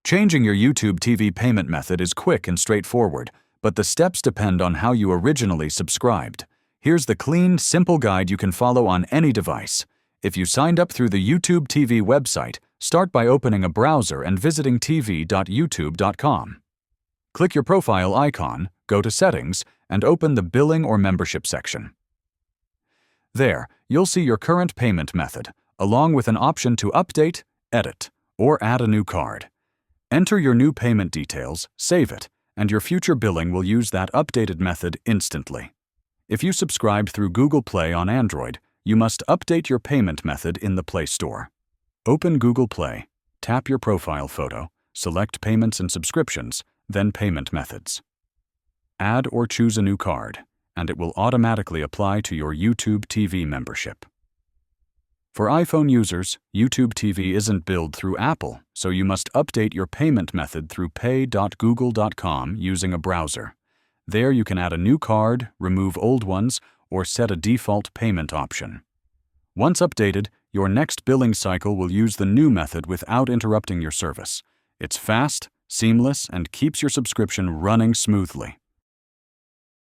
Changing your YouTube TV payment method is quick and straightforward, but the steps depend on how you originally subscribed. Here's the clean, simple guide you can follow on any device. If you signed up through the YouTube TV website, start by opening a browser and visiting tv.youtube.com. Click your profile icon, go to Settings, and open the Billing or Membership section. There, you'll see your current payment method, along with an option to update, edit, or add a new card. Enter your new payment details, save it, and your future billing will use that updated method instantly. If you subscribed through Google Play on Android, you must update your payment method in the Play Store. Open Google Play, tap your profile photo, select Payments and Subscriptions, then Payment Methods. Add or choose a new card, and it will automatically apply to your YouTube TV membership. For iPhone users, YouTube TV isn't billed through Apple, so you must update your payment method through pay.google.com using a browser. There you can add a new card, remove old ones, or set a default payment option. Once updated, your next billing cycle will use the new method without interrupting your service. It's fast, seamless, and keeps your subscription running smoothly.